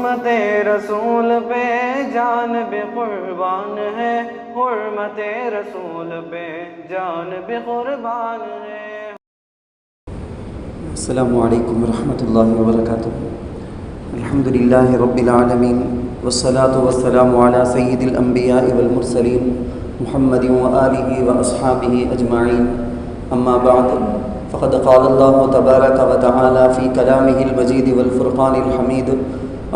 حرمت رسول پہ جان بھی قربان ہے، حرمت رسول پہ جان بھی قربان ہے۔ السلام علیکم ورحمۃ اللہ وبرکاتہ۔ الحمدللہ رب العالمین والصلاة والسلام علی سید الانبیاء والمرسلین محمد وآلہ واصحابہ اجمعین، اما بعد فقد قال اللہ تبارک وتعالی فی کلامہ المجید والفرقان الحمید،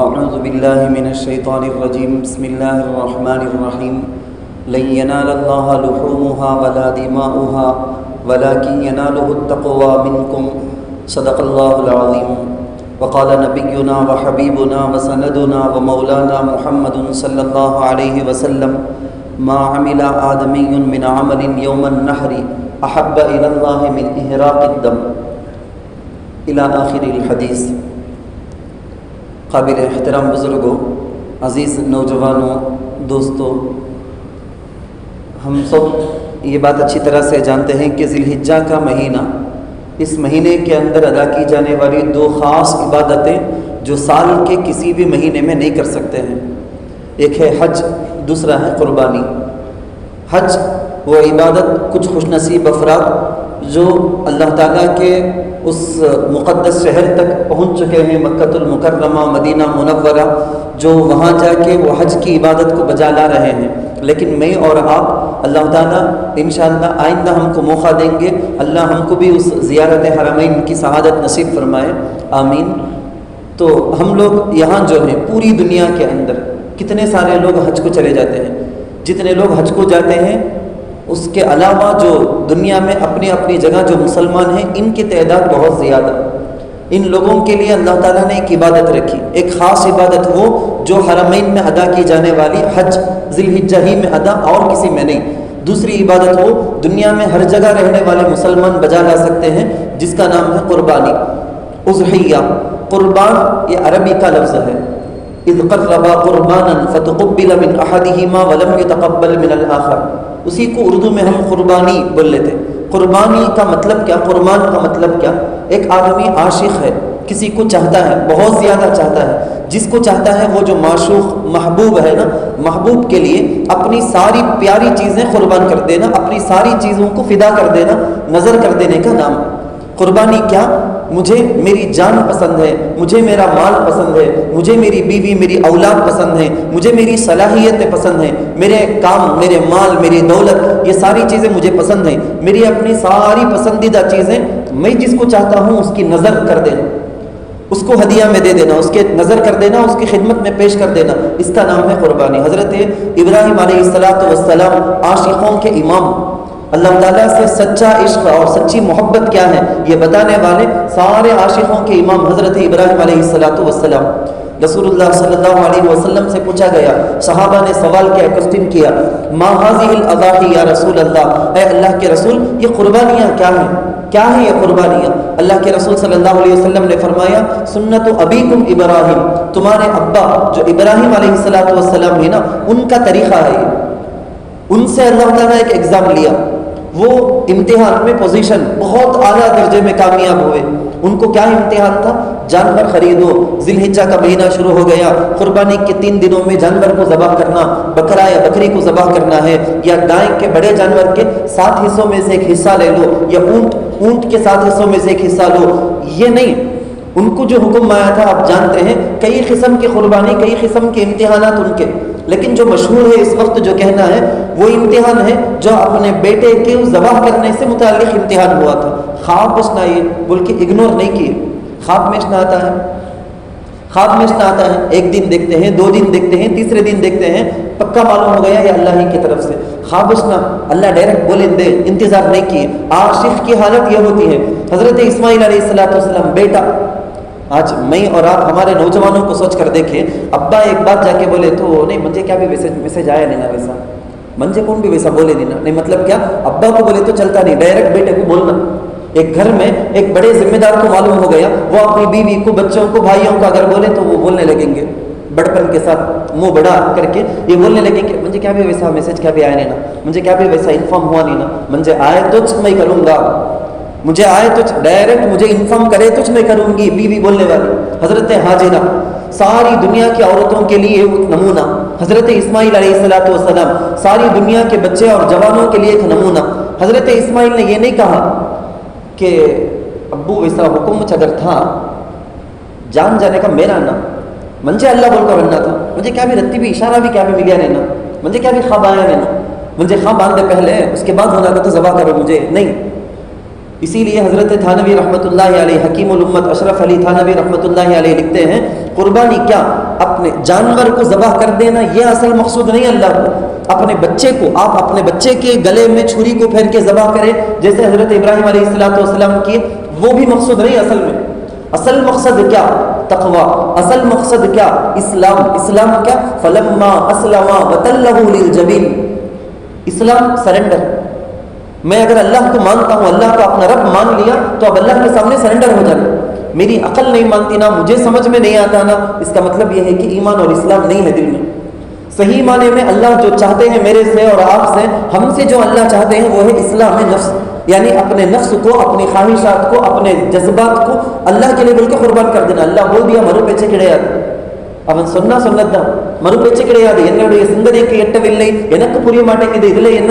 اعوذ باللہ من الشیطان الرجیم، بسم اللہ الرحمن الرحیم، لن ینال اللہ لحومها ولا دماؤها ولکن ینالہ التقوی منکم، صدق اللہ العظیم۔ وقال نبینا وحبیبنا وسندنا ومولانا محمد صلی اللہ علیہ وسلم، ما عمل آدمی من عمل یوم النحر احب الی اللہ من احراق الدم، الی آخر الحدیث۔ قابل احترام بزرگوں، عزیز نوجوانوں، دوستوں، ہم سب یہ بات اچھی طرح سے جانتے ہیں کہ ذی الحجہ کا مہینہ، اس مہینے کے اندر ادا کی جانے والی دو خاص عبادتیں جو سال کے کسی بھی مہینے میں نہیں کر سکتے ہیں، ایک ہے حج، دوسرا ہے قربانی۔ حج وہ عبادت کچھ خوش نصیب افراد جو اللہ تعالیٰ کے اس مقدس شہر تک پہنچ چکے ہیں، مکۃ المکرمہ، مدینہ منورہ، جو وہاں جا کے وہ حج کی عبادت کو بجا لا رہے ہیں۔ لیکن میں اور آپ اللہ تعالیٰ انشاءاللہ آئندہ ہم کو موقع دیں گے، اللہ ہم کو بھی اس زیارت حرمین کی سعادت نصیب فرمائے، آمین۔ تو ہم لوگ یہاں جو ہیں پوری دنیا کے اندر کتنے سارے لوگ حج کو چلے جاتے ہیں، جتنے لوگ حج کو جاتے ہیں اس کے علاوہ جو دنیا میں اپنی اپنی جگہ جو مسلمان ہیں ان کی تعداد بہت زیادہ۔ ان لوگوں کے لیے اللہ تعالیٰ نے ایک عبادت رکھی، ایک خاص عبادت وہ جو حرمین میں ادا کی جانے والی حج ذی الحجہ ہی میں ادا، اور کسی میں نہیں۔ دوسری عبادت وہ دنیا میں ہر جگہ رہنے والے مسلمان بجا لا سکتے ہیں، جس کا نام ہے قربانی، اضحیہ۔ قربان یہ عربی کا لفظ ہے، اذ قربا قربانا فتقبل من احدہما ولم يتقبل من الآخر، اسی کو اردو میں ہم قربانی بول لیتے۔ قربانی کا مطلب کیا، قربان کا مطلب کیا؟ ایک آدمی عاشق ہے، کسی کو چاہتا ہے، بہت زیادہ چاہتا ہے، جس کو چاہتا ہے وہ جو معشوق محبوب ہے نا، محبوب کے لیے اپنی ساری پیاری چیزیں قربان کر دینا، اپنی ساری چیزوں کو فدا کر دینا، نظر کر دینے کا نام قربانی۔ کیا؟ مجھے میری جان پسند ہے، مجھے میرا مال پسند ہے، مجھے میری بیوی میری اولاد پسند ہے، مجھے میری صلاحیتیں پسند ہیں، میرے کام، میرے مال، میری دولت، یہ ساری چیزیں مجھے پسند ہیں، میری اپنی ساری پسندیدہ چیزیں میں جس کو چاہتا ہوں اس کی نظر کر دینا، اس کو ہدیہ میں دے دینا، اس کے نظر کر دینا، اس کی خدمت میں پیش کر دینا، اس کا نام ہے قربانی۔ حضرت ابراہیم علیہ السلام عاشقوں کے امام، اللہ تعالیٰ سے سچا عشق اور سچی محبت کیا ہے یہ بتانے والے سارے عاشقوں کے امام حضرت ابراہیم علیہ السلام۔ رسول اللہ صلی اللہ علیہ وسلم سے پوچھا گیا، صحابہ نے سوال کیا، کوسچن کیا، ما هذه الاضاحی یا رسول اللہ، اے اللہ کے رسول یہ قربانیاں کیا ہیں، کیا ہیں یہ قربانیاں؟ اللہ کے رسول صلی اللہ علیہ وسلم نے فرمایا، سنت ابیکم ابراہیم، تمہارے ابا جو ابراہیم علیہ السلام ہے نا، ان کا طریقہ ہے یہ۔ ان سے اللہ تعالیٰ ایک ایگزام لیا، وہ امتحان میں پوزیشن بہت اعلیٰ درجے میں کامیاب ہوئے۔ ان کو کیا امتحان تھا؟ جانور خریدو، ذی الحجہ کا مہینہ شروع ہو گیا، قربانی کے 3 دنوں میں جانور کو ذبح کرنا، بکرا یا بکری کو ذبح کرنا ہے، یا گائے کے بڑے جانور کے 7 حصوں میں سے ایک حصہ لے لو، یا اونٹ کے 7 حصوں میں سے ایک حصہ لو۔ یہ نہیں، ان کو جو حکم آیا تھا آپ جانتے ہیں، کئی قسم کی قربانی، کئی قسم کے امتحانات ان کے، لیکن جو مشہور ہے اس وقت جو کہنا ہے وہ امتحان ہے جو اپنے بیٹے کے ذبح کرنے سے متعلق امتحان ہوا تھا۔ خواب میں نہ یہ بول کے اگنور نہیں کیے، خواب میں نہ آتا ہے، خواب میں نہ آتا ہے، ایک دن دیکھتے ہیں، 2 دن دیکھتے ہیں، تیسرے دن دیکھتے ہیں، پکا معلوم ہو گیا یہ اللہ ہی کی طرف سے۔ خواب نہ اللہ ڈائریکٹ بولے دے، انتظار نہیں کیے۔ عاشق کی حالت یہ ہوتی ہے۔ حضرت اسماعیل علیہ السلام بیٹا، آج میں اور آپ ہمارے نوجوانوں کو سوچ کر دیکھیں، ابا ایک بات جا کے بولے تو نہیں مجھے کیا بھی میسج آیا نہیں نا، ویسا منجے کون بھی ویسا بولے نہیں مطلب کیا، ابا کو بولے تو چلتا نہیں، ڈائریکٹ بیٹے کو بولنا۔ ایک گھر میں ایک بڑے ذمہ دار کو معلوم ہو گیا، وہ اپنی بیوی کو، بچوں کو، بھائیوں کو اگر بولے تو وہ بولنے لگیں گے بڑپن کے ساتھ، منہ بڑا کر کے یہ بولنے لگیں کہ مجھے کیا بھی ویسا میسج کیا بھی آیا نہیں نا، مجھے کیا بھی ویسا انفارم ہوا نہیں نا، مجھے آئے تو میں کروں گا، مجھے آئے تو ڈائریکٹ مجھے انفارم کرے تو میں کروں گی، بیوی بولنے والی۔ حضرت حاجرہ ساری دنیا کی عورتوں کے لیے ایک نمونہ، حضرت اسماعیل علیہ السلام ساری دنیا کے بچے اور جوانوں کے لیے ایک نمونہ۔ حضرت اسماعیل نے یہ نہیں کہا کہ ابو ویسا حکم اگر تھا جان جانے کا میرا نا، مجھے اللہ بول کر بننا تھا، مجھے کیا بھی رتی بھی اشارہ بھی کیا بھی ملیا نہیں نا، مجھے کیا بھی خواب آیا نہیں نا، مجھے خواب باندھے پہلے اس کے بعد ہونا تھا تو ذبح کرو مجھے نہیں۔ اسی لیے حضرت تھانوی رحمۃ اللہ علیہ حکیم الامت اشرف علی تھانوی رحمۃ اللہ علیہ لکھتے ہیں قربانی کیا اپنے جانور کو ذبح کر دینا یہ اصل مقصود نہیں اللہ کو، اپنے بچے کو آپ اپنے بچے کے گلے میں چھری کو پھیر کے ذبح کریں جیسے حضرت ابراہیم علیہ السلام کیے، وہ بھی مقصود نہیں اصل میں۔ اصل مقصد کیا؟ تقوی۔ اصل مقصد کیا؟ اسلام۔ اسلام کیا؟ فلما اسلم وتلہ للجبین، اسلام سرنڈر۔ میں اگر اللہ کو مانتا ہوں، اللہ کو اپنا رب مان لیا تو اب اللہ کے سامنے سرنڈر ہو جانا۔ میری عقل نہیں مانتی نا، مجھے سمجھ میں نہیں آتا نا، اس کا مطلب یہ ہے کہ ایمان اور اسلام نہیں ہے دل میں۔ صحیح معنی میں اللہ جو چاہتے ہیں میرے سے اور آپ سے، ہم سے جو اللہ چاہتے ہیں وہ ہے اسلام نفس، یعنی اپنے نفس کو، اپنی خواہشات کو، اپنے جذبات کو اللہ کے لیے بول کے قربان کر دینا۔ اللہ بول دیا مرو پیچھے کڑے آتے ಅವನ್ ಸೊನ್ನದ್ದ ಮರುಪೆಚ್ಚೆ கிடையாது என்னுடைய சிந்தனைக்கு எட்டவில்லை எனக்கு புரிய மாட்டேங்குது இதுல என்ன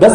10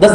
10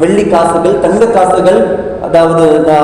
வெள்ளி காசுகள் தங்க காசுகள் அதாவது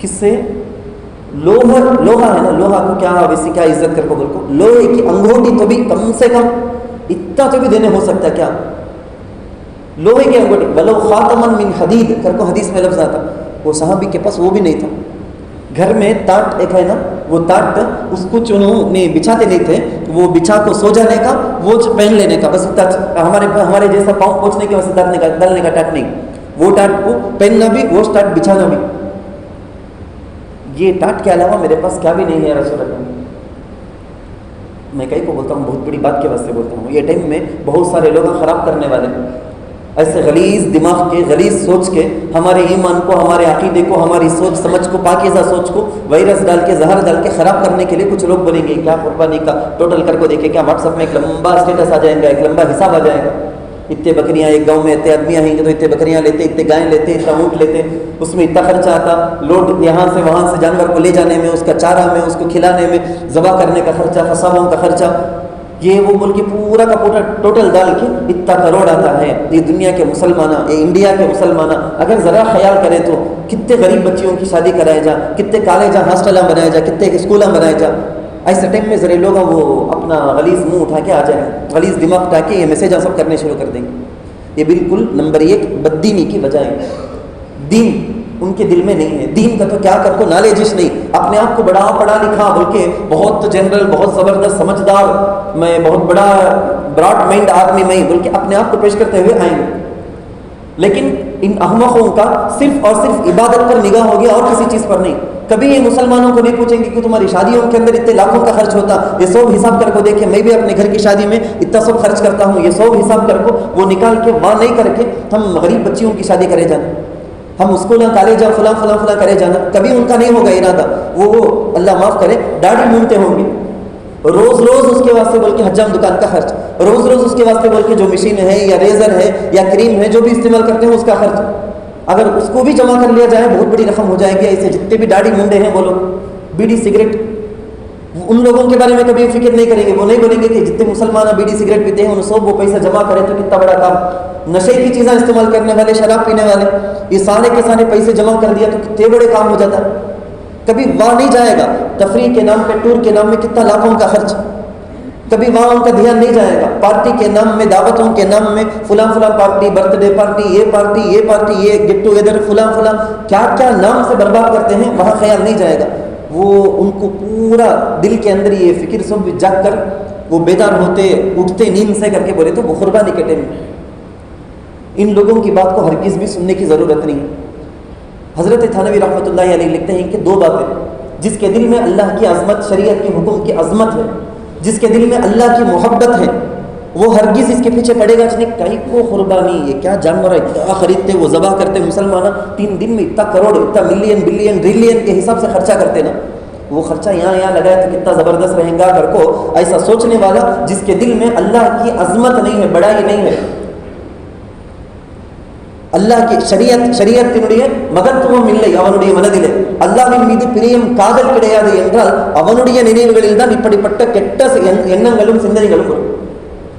کس سے؟ لوہا ہے نا, لوہا کو کیا ویسی کیا عزت کر کو بول کو, لوہے کی انگوٹھی تو بھی کم سے کم اتنا تو بھی دینے ہو سکتا ہے کیا, لوہے کی انگوٹھی. ولو خاتمن من حدید کر کو حدیث میں لفظ آتا, وہ صحابی کے پاس وہ بھی نہیں تھا. گھر میں ٹاٹ ایک ہے نا, وہ ٹاٹ اس کو چنوں نے بچھاتے نہیں تھے, وہ بچھا کو سو جانے کا, وہ پہن لینے کا, بس ہمارے جیسا پاؤں پہنچنے کے واسطے ڈالنے کا ٹاٹ نہیں, وہ ٹاٹ کو پہننا بھی, وہ ٹاٹ بچھانا بھی. یہ ٹاٹ کے علاوہ میرے پاس کیا بھی نہیں ہے رسول اللہ. میں کہیں کو بولتا ہوں, بہت بڑی بات کے واسطے بولتا ہوں. یہ ٹائم میں بہت سارے لوگ خراب کرنے والے ایسے غلیظ دماغ کے, غلیظ سوچ کے ہمارے ایمان کو, ہمارے عقیدے کو, ہماری سوچ سمجھ کو, پاکیزہ سوچ کو وائرس ڈال کے, زہر ڈال کے خراب کرنے کے لیے کچھ لوگ بولیں گے کیا قربانی کا ٹوٹل کر کو دیکھے, کیا واٹس ایپ میں ایک لمبا اسٹیٹس آ جائے گا, ایک لمبا حساب آ جائے گا, اتنے بکریاں ایک گاؤں میں, اتنے آدمی آئیں گے تو اتنے بکریاں لیتے, اتنے گائیں لیتے, اتنا اونٹ لیتے, اس میں اتنا خرچہ آتا, لوڈ یہاں سے وہاں سے جانور کو لے جانے میں, اس کا چارہ میں, اس کو کھلانے میں, ذبح کرنے کا خرچہ, فسادوں کا خرچہ, یہ وہ بول کے پورا کا پورا ٹوٹل ڈال کے اتنا کروڑ آتا ہے. یہ دنیا کے مسلمانہ, یہ انڈیا کے مسلمانہ اگر ذرا خیال کرے تو کتنے غریب بچیوں کی شادی کرائے جا, کتنے کالجاں ہاسٹلاں بنائے جا, کتنے اسکولاں بنائے جا. ایسے ٹائم میں ذرا لوگ وہ اپنا غلیظ منہ اٹھا کے آ جائیں, غلیظ دماغ اٹھا کے یہ میسیج سب کرنے شروع کر دیں گے. یہ بالکل نمبر 1 بددینی کی وجہ ہے. دین ان کے دل میں نہیں ہے, دین کا تو کیا کر کو نالجش نہیں, اپنے آپ کو بڑا پڑھا لکھا بول کے, بہت جنرل, بہت زبردست سمجھدار, میں بہت بڑا براڈ مائنڈ آدمی میں بول کے اپنے آپ کو پیش کرتے ہوئے آئیں گے. لیکن ان احمقوں کا صرف اور صرف عبادت پر نگاہ ہوگی اور کسی چیز پر نہیں. کبھی یہ مسلمانوں کو نہیں پوچھیں گے کہ تمہاری شادیوں کے اندر اتنے لاکھوں کا خرچ ہوتا, یہ سب حساب کر کو دیکھیں, میں بھی اپنے گھر کی شادی میں اتنا سب خرچ کرتا ہوں, یہ سب حساب کر کو وہ نکال کے وہاں نہیں کر کے ہم غریب بچیوں کی شادی کرے جانا, ہم اسکولاں کالجاں فلاں فلاں فلاں کرے جانا. کبھی ان کا نہیں ہوگا ارادہ, وہ اللہ معاف کرے داڑھی مونتے ہوں گے, روز روز اس کے واسطے بول کے حجام دکان کا خرچ, روز روز اس کے واسطے بول کے جو مشین ہے یا ریزر ہے یا کریم ہے جو بھی استعمال کرتے ہیں اس کا خرچ, اگر اس کو بھی جمع کر لیا جائے بہت بڑی رقم ہو جائے گی. ایسے جتنے بھی داڑھی مونڈے ہیں بولو, بیڑی سگریٹ, ان لوگوں کے بارے میں کبھی فکر نہیں کریں گے. وہ نہیں بولیں گے کہ جتنے مسلمان بیڑی سگریٹ پیتے ہیں ان سب وہ پیسہ جمع کریں تو کتنا بڑا کام. نشے کی چیزیں استعمال کرنے والے, شراب پینے والے, یہ سارے کے سارے پیسے جمع کر دیا تو کتنے بڑے کام ہو جاتا ہے. کبھی وہاں نہیں جائے گا, تفریح کے نام پہ, ٹور کے نام میں کتنا لاکھوں کا خرچ, کبھی وہاں ان کا دھیان نہیں جائے گا. پارٹی کے نام میں, دعوتوں کے نام میں, فلاں فلاں پارٹی, برتھ ڈے پارٹی, یہ پارٹی, یہ پارٹی, یہ گیٹ ٹوگیدر, فلاں فلاں کیا کیا نام سے برباد کرتے ہیں, وہاں خیال نہیں جائے گا. وہ ان کو پورا دل کے اندر یہ فکر سب جاگ کر وہ بیدار ہوتے, اٹھتے نیند سے کر کے بولے تو وہ قربانی کے ٹائم میں ان لوگوں کی بات کو ہرگز بھی سننے کی ضرورت نہیں. حضرت تھانوی رحمۃ اللہ علیہ لکھتے ہیں کہ 2 باتیں, جس کے دل میں اللہ کی عظمت, شریعت کے حکم کی عظمت ہے, جس کے دل میں اللہ کی محبت ہے, وہ ہرگز اس کے پیچھے پڑے گا نہیں. کہیں کو قربانی, یہ کیا جانور ہے, کیا خریدتے, وہ ذبح کرتے مسلمان, 3 دن میں اتنا کروڑ, اتنا ملین, بلین, ٹریلین کے حساب سے خرچہ کرتے نا, وہ خرچہ یہاں لگائے تو کتنا زبردست رہیں گا. کر کو ایسا سوچنے والا جس کے دل میں اللہ کی عظمت نہیں ہے, بڑائی نہیں ہے, اللہ کی ಶರೀಯತ್ ತಿನ್ನುಡಿಯೇ ಮಗತ್ವ ಮಿಲ್ಲೆ ಅವನುடைய மனதிலே அல்லாஹ்வின் மீது பிரியம் காதல் கிடையாது என்றால் அவனுடைய நினைவுகளில் தான் இப்படிப்பட்ட கெட்ட எண்ணங்களும் சிந்தனைகளும் வரும்.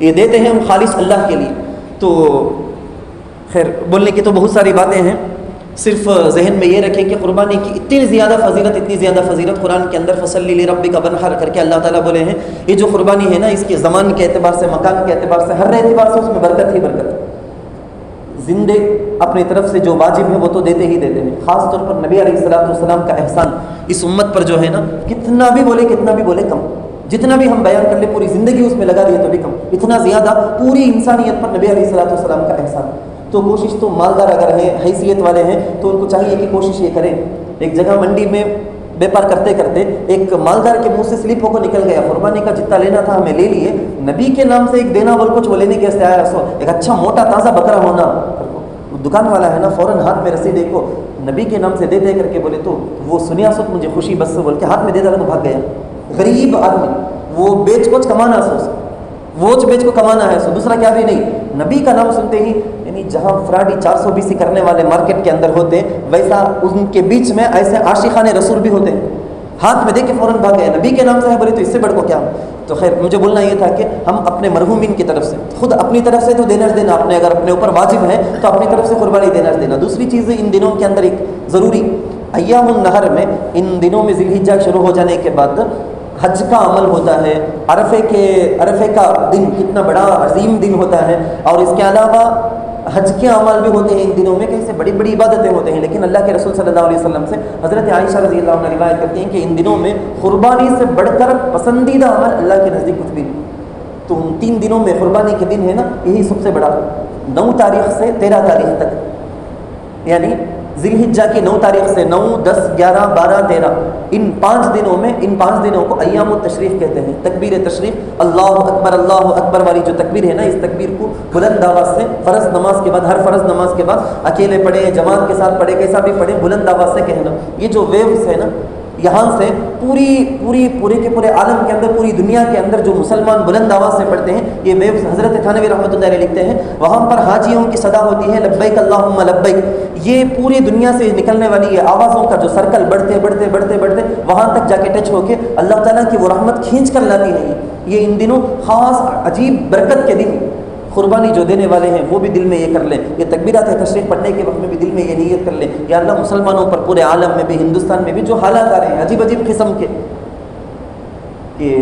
یہ دیتے ہیں ہم خالص اللہ کے لیے. تو خیر بولنے کی تو بہت ساری باتیں ہیں, صرف ذہن میں یہ رکھیں کہ قربانی کی اتنی زیادہ فضیلت قرآن کے اندر فصلی لربک ونحر کر کے اللہ تعالیٰ بولے ہیں. یہ جو قربانی ہے نا, اس کے زمان کے اعتبار سے, مکان کے اعتبار سے, ہر اعتبار سے اس میں برکت ہی برکت ہے. زندے اپنی طرف سے جو واجب ہے وہ تو دیتے ہی دیتے ہیں. خاص طور پر نبی علیہ السلام کا احسان اس امت پر جو ہے نا, کتنا بھی بولے کم. جتنا بھی ہم بیان کر لیں پوری زندگی اس میں لگا دیے تو بھی کم. اتنا زیادہ پوری انسانیت پر نبی علیہ السلام کا احسان. تو کوشش تو مالدار اگر ہیں, حیثیت والے ہیں, تو ان کو چاہیے کہ کوشش یہ کریں. ایک جگہ منڈی میں بیپار کرتے کرتے ایک مالدار کے منہ سے سلپ ہو کو نکل گیا, قربانی کا جتنا لینا تھا ہمیں لے لیے, نبی کے نام سے ایک دینا بول کچھ وہ لینے کے واسطے آیا. سو ایک اچھا موٹا تازہ بکرا ہونا, دکان والا ہے نا فوراً ہاتھ میں رسی دیکھو نبی کے نام سے دے کر کے بولے, تو وہ سنیا سو مجھے خوشی بس سے بول کے ہاتھ میں دے ڈالا تو بھاگ گیا. غریب آدمی, وہ بیچ کچھ کمانا سو, ووچ بیچ کو کمانا ہے سو, دوسرا کیا بھی نہیں. نبی کا نام سنتے ہی, یعنی جہاں فراڈی 420 کرنے والے مارکیٹ کے اندر ہوتے, ویسا ان کے بیچ میں ایسے عاشقان رسول بھی ہوتے ہیں. ہاتھ میں دے کے فوراً بھاگ گئے, نبی کے نام سے ہے بولے تو اس سے بڑھ کو کیا. تو خیر مجھے بولنا یہ تھا کہ ہم اپنے مرحومین کی طرف سے, خود اپنی طرف سے تو دینا اپنے, اگر اپنے اوپر واجب ہے تو اپنی طرف سے قربانی دینا. دوسری چیز ان دنوں کے اندر ایک ضروری ایام النہر میں, ان دنوں میں ذی الحجہ شروع ہو جانے کے بعد حج کا عمل ہوتا ہے. عرفے کا دن کتنا بڑا عظیم دن ہوتا ہے, اور اس کے علاوہ حج کے اعمال بھی ہوتے ہیں ان دنوں میں, کیسے بڑی بڑی عبادتیں ہوتے ہیں. لیکن اللہ کے رسول صلی اللہ علیہ وسلم سے حضرت عائشہ رضی اللہ عنہ روایت کرتی ہیں کہ ان دنوں میں قربانی سے بڑھ کر پسندیدہ عمل اللہ کے نزدیک کچھ بھی نہیں. تو ان 3 دنوں میں قربانی کے دن ہے نا, یہی سب سے بڑا. 9 تاریخ سے 13 تاریخ تک, یعنی ذی الحجہ کی 9 تاریخ سے 9, 10, 11, 12, 13, ان 5 دنوں میں, ان 5 دنوں کو ایام التشریف کہتے ہیں. تکبیر تشریف, اللہ اکبر والی جو تکبیر ہے نا, اس تکبیر کو بلند آواز سے فرض نماز کے بعد, ہر فرض نماز کے بعد اکیلے پڑھے, جماعت کے ساتھ پڑھے, کیسا بھی پڑھے, بلند آواز سے کہنا. یہ جو ویوز ہے نا, یہاں سے پورے کے پورے عالم کے اندر, پوری دنیا کے اندر جو مسلمان بلند آواز سے پڑھتے ہیں, یہ ویوز حضرت تھانوی رحمۃ اللہ علیہ لکھتے ہیں, وہاں پر حاجیوں کی صدا ہوتی ہے لبیک اللہم لبیک. یہ پوری دنیا سے نکلنے والی یہ آوازوں کا جو سرکل بڑھتے وہاں تک جا کے ٹچ ہو کے اللہ تعالیٰ کی وہ رحمت کھینچ کر لاتی ہے. یہ ان دنوں خاص عجیب برکت کے دن, قربانی جو دینے والے ہیں وہ بھی دل میں یہ کر لیں. یہ تکبیرات تشریف پڑھنے کے وقت میں بھی دل میں یہ نیت کر لیں, یا اللہ مسلمانوں پر پورے عالم میں بھی, ہندوستان میں بھی جو حالات آ رہے ہیں عجیب قسم کے, کہ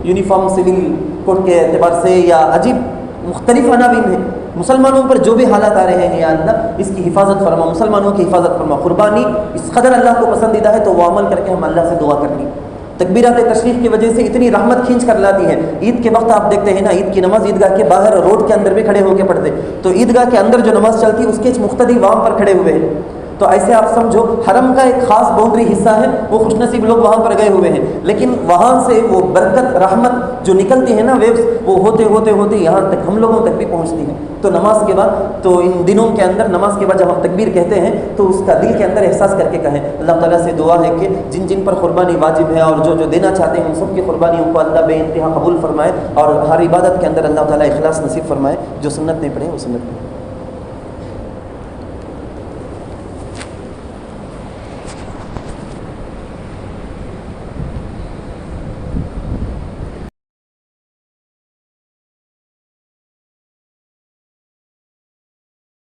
یونیفارم سول کوڈ کے اعتبار سے یا عجیب مختلف عناوین ہیں, مسلمانوں پر جو بھی حالات آ رہے ہیں, یا اللہ اس کی حفاظت فرما, مسلمانوں کی حفاظت فرما. قربانی اس قدر اللہ کو پسندیدہ ہے تو وہ عمل کر کے ہم اللہ سے دعا کر لیں. تکبیرات تشریف کی وجہ سے اتنی رحمت کھینچ کر لاتی ہے. عید کے وقت آپ دیکھتے ہیں نا, عید کی نماز عیدگاہ کے باہر روڈ کے اندر بھی کھڑے ہو کے پڑھتے, تو عیدگاہ کے اندر جو نماز چلتی ہے اس کے مقتدی وہاں پر کھڑے ہوئے ہیں. تو ایسے آپ سمجھو حرم کا ایک خاص باؤنڈری حصہ ہے, وہ خوش نصیب لوگ وہاں پر گئے ہوئے ہیں, لیکن وہاں سے وہ برکت رحمت جو نکلتی ہے نا ویوز, وہ ہوتے یہاں تک ہم لوگوں تک بھی پہنچتی ہے. تو نماز کے بعد, تو ان دنوں کے اندر نماز کے بعد جب ہم تکبیر کہتے ہیں تو اس کا دل کے اندر احساس کر کے کہیں. اللہ تعالیٰ سے دعا ہے کہ جن پر قربانی واجب ہے اور جو دینا چاہتے ہیں ان سب کی قربانیوں کو اللہ بے انتہا قبول فرمائے, اور ہر عبادت کے اندر اللہ تعالیٰ اخلاص نصیب فرمائے. جو سنت نہیں پڑھے وہ سنت پڑھے.